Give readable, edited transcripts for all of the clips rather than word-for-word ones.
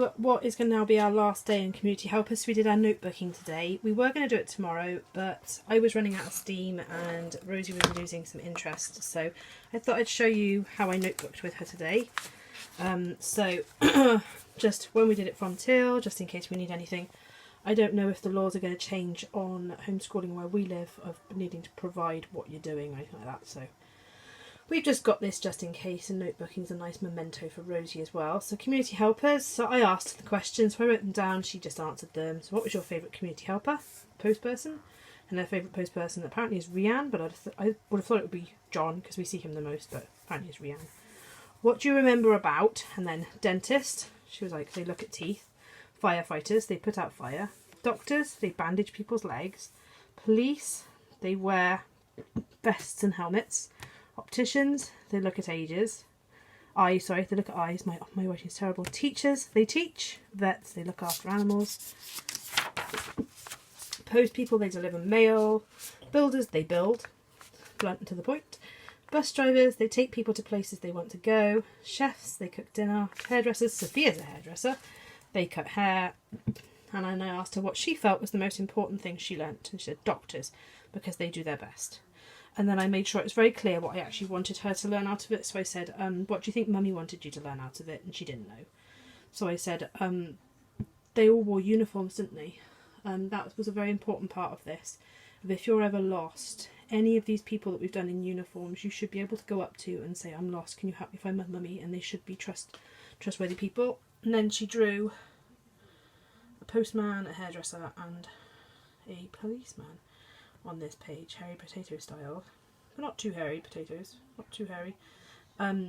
to what is going to now be our last day in Community Helpers. We did our notebooking today. We were going to do it tomorrow, but I was running out of steam and Rosie was losing some interest. So I thought I'd show you how I notebooked with her today. So just when we did it from till, just in case we need anything. I don't know if the laws are going to change on homeschooling where we live of needing to provide what you're doing or anything like that. So we've just got this just in case, and notebooking's a nice memento for Rosie as well. So community helpers, so I asked the questions, so I wrote them down, she just answered them. So what was your favourite community helper? Post person? And their favourite post person apparently is Rianne, but I would have thought it would be John because we see him the most, but apparently it's Rianne. What do you remember about? And then dentist, she was like, they look at teeth. Firefighters, they put out fire. Doctors, they bandage people's legs. Police, they wear vests and helmets. Opticians, they look at ages. They look at eyes. My writing is terrible. Teachers, they teach. Vets, they look after animals. Post people, they deliver mail. Builders, they build. Blunt and to the point. Bus drivers, they take people to places they want to go. Chefs, they cook dinner. Hairdressers, Sophia's a hairdresser. They cut hair. And I asked her what she felt was the most important thing she learnt. And she said doctors, because they do their best. And then I made sure it was very clear what I actually wanted her to learn out of it. So I said, what do you think Mummy wanted you to learn out of it? And she didn't know. So I said, they all wore uniforms, didn't they? That was a very important part of this. If you're ever lost, any of these people that we've done in uniforms, you should be able to go up to and say, I'm lost, can you help me find my mummy? And they should be trustworthy people. And then she drew a postman, a hairdresser and a policeman on this page, hairy potato style. But not too hairy potatoes, not too hairy.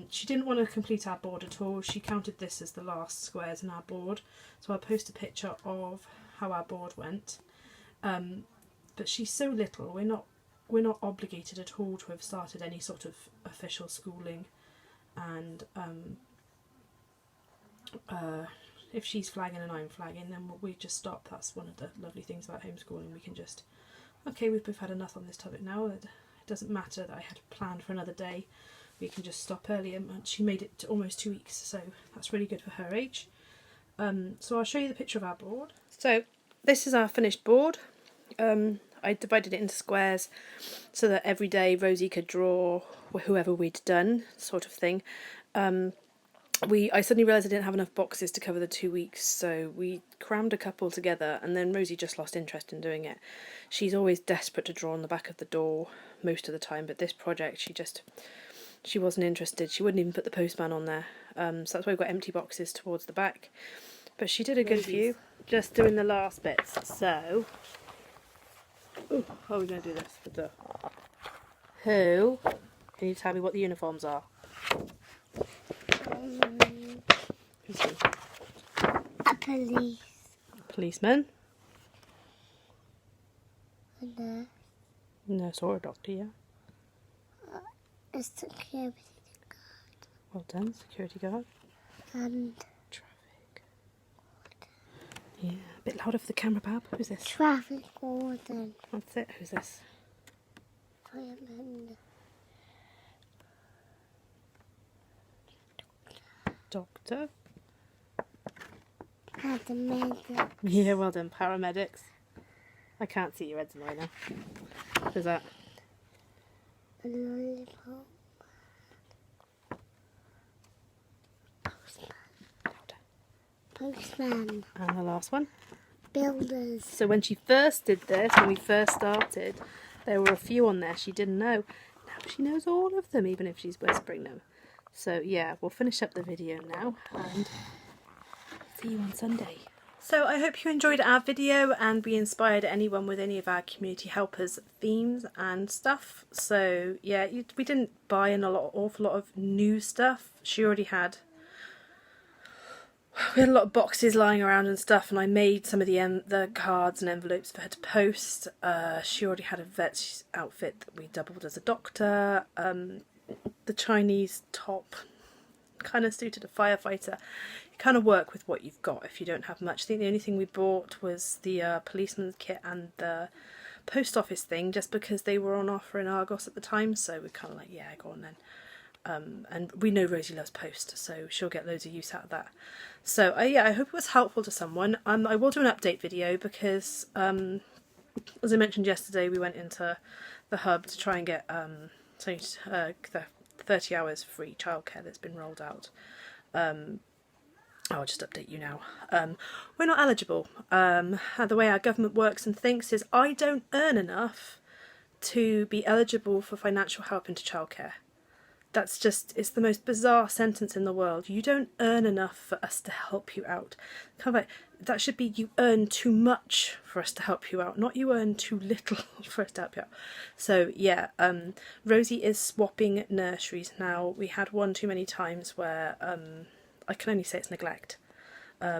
She didn't want to complete our board at all. She counted this as the last squares in our board. So I'll post a picture of how our board went. But she's so little, we're not obligated at all to have started any sort of official schooling. And if she's flagging and I'm flagging, then we just stop. That's one of the lovely things about homeschooling. We can just, okay, we've both had enough on this topic now. It doesn't matter that I had planned for another day. We can just stop early, and she made it to almost 2 weeks, so that's really good for her age. So I'll show you the picture of our board. So this is our finished board. I divided it into squares so that every day Rosie could draw whoever we'd done, sort of thing. I suddenly realised I didn't have enough boxes to cover the 2 weeks, so we crammed a couple together, and then Rosie just lost interest in doing it. She's always desperate to draw on the back of the door most of the time, but this project she wasn't interested. She wouldn't even put the postman on there, so that's why we've got empty boxes towards the back. But she did a good few, just doing the last bits. So, how are we going to do this? Who? Can you tell me what the uniforms are? A police. Policeman. A nurse. Nurse or a doctor, yeah. A security guard. Well done, security guard. And Traffic. Yeah, a bit louder for the camera, Bab. Who's this? traffic warden. That's it. Who's this? Fireman. Doctor. Paramedic. Yeah, well done. Paramedics. I can't see your heads right now. Who's that? A lollipop. Postman. And the last one. Builders. So when she first did this, when we first started, there were a few on there she didn't know. Now she knows all of them, even if she's whispering them. So yeah, we'll finish up the video now and see you on Sunday. So I hope you enjoyed our video and we inspired anyone with any of our community helpers themes and stuff. So yeah, we didn't buy an awful lot of new stuff. We had a lot of boxes lying around and stuff, and I made some of the cards and envelopes for her to post. She already had a vet's outfit that we doubled as a doctor. The Chinese top kind of suited a firefighter. You kind of work with what you've got if you don't have much. I think the only thing we bought was the policeman's kit and the post office thing, just because they were on offer in Argos at the time, so we're kind of like, yeah, go on then. And we know Rosie loves post, so she'll get loads of use out of that. So yeah, I hope it was helpful to someone. I will do an update video because, as I mentioned yesterday, we went into the hub to try and get the 30 hours free childcare that's been rolled out. I'll just update you now. We're not eligible. The way our government works and thinks is I don't earn enough to be eligible for financial help into childcare. That's just, it's the most bizarre sentence in the world. You don't earn enough for us to help you out. Kind of like, that should be you earn too much for us to help you out, not you earn too little for us to help you out. So yeah, Rosie is swapping nurseries now. We had one too many times where I can only say it's neglect.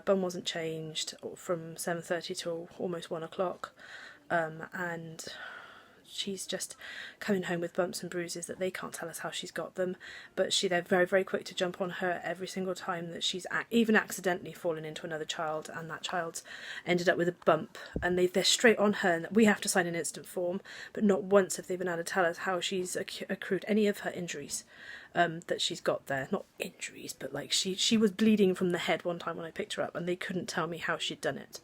Bum wasn't changed from 7:30 till almost 1 o'clock, and she's just coming home with bumps and bruises that they can't tell us how she's got them, but they're very, very quick to jump on her every single time that she's even accidentally fallen into another child and that child's ended up with a bump, and they're straight on her, and we have to sign an incident form, but not once have they been able to tell us how she's accrued any of her injuries that she's got there. Not injuries, but like she was bleeding from the head one time when I picked her up, and they couldn't tell me how she'd done it.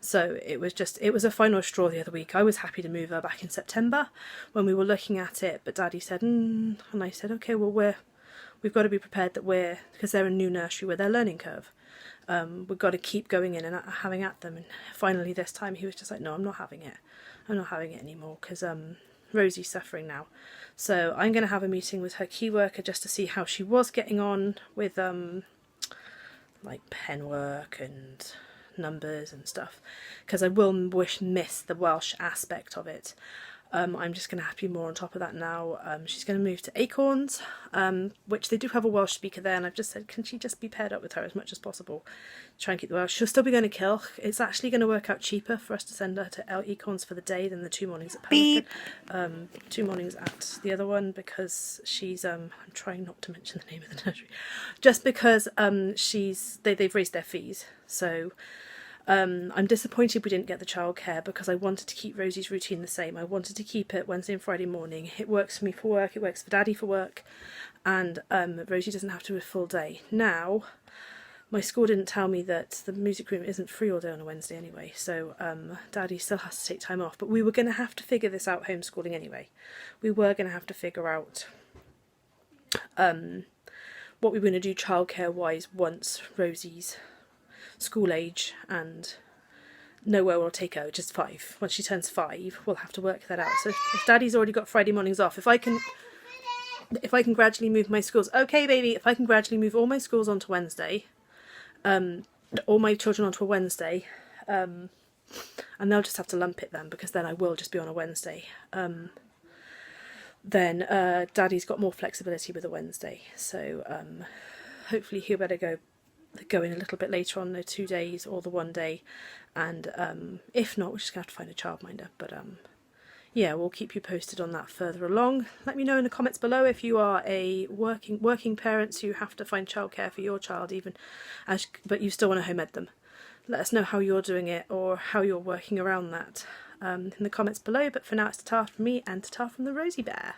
So it was a final straw the other week. I was happy to move her back in September when we were looking at it, but Daddy said, and I said, okay, well we've got to be prepared that because they're a new nursery with their learning curve. We've got to keep going in and having at them. And finally this time he was just like, no, I'm not having it. I'm not having it anymore because Rosie's suffering now. So I'm going to have a meeting with her key worker just to see how she was getting on with like pen work and numbers and stuff, because I will miss the Welsh aspect of it. I'm just going to have to be more on top of that now. She's going to move to Acorns, which they do have a Welsh speaker there, and I've just said, can she just be paired up with her as much as possible? Try and keep the Welsh. She'll still be going to Kilch. It's actually going to work out cheaper for us to send her to Acorns for the day than the 2 mornings at Pelican. 2 mornings at the other one, because she's, I'm trying not to mention the name of the nursery, just because they've raised their fees. So I'm disappointed we didn't get the childcare, because I wanted to keep Rosie's routine the same. I wanted to keep it Wednesday and Friday morning. It works for me for work, it works for Daddy for work, and Rosie doesn't have to do a full day. Now, my school didn't tell me that the music room isn't free all day on a Wednesday anyway, so Daddy still has to take time off. But we were going to have to figure this out homeschooling anyway. We were going to have to figure out what we were going to do childcare wise once Rosie's school age and know where we'll take her, which is 5. Once she turns 5, we'll have to work that out. So if Daddy's already got Friday mornings off, if I can gradually move my schools, okay baby, if I can gradually move all my schools onto Wednesday, all my children onto a Wednesday, and they'll just have to lump it then, because then I will just be on a Wednesday, then Daddy's got more flexibility with a Wednesday, so hopefully he'll better go in a little bit later on the 2 days or the 1 day, and if not, we're just going to have to find a childminder. But yeah, we'll keep you posted on that further along. Let me know in the comments below if you are a working parents who have to find childcare for your child, but you still want to home ed them. Let us know how you're doing it or how you're working around that in the comments below. But for now, it's ta from me and ta from the Rosie Bear.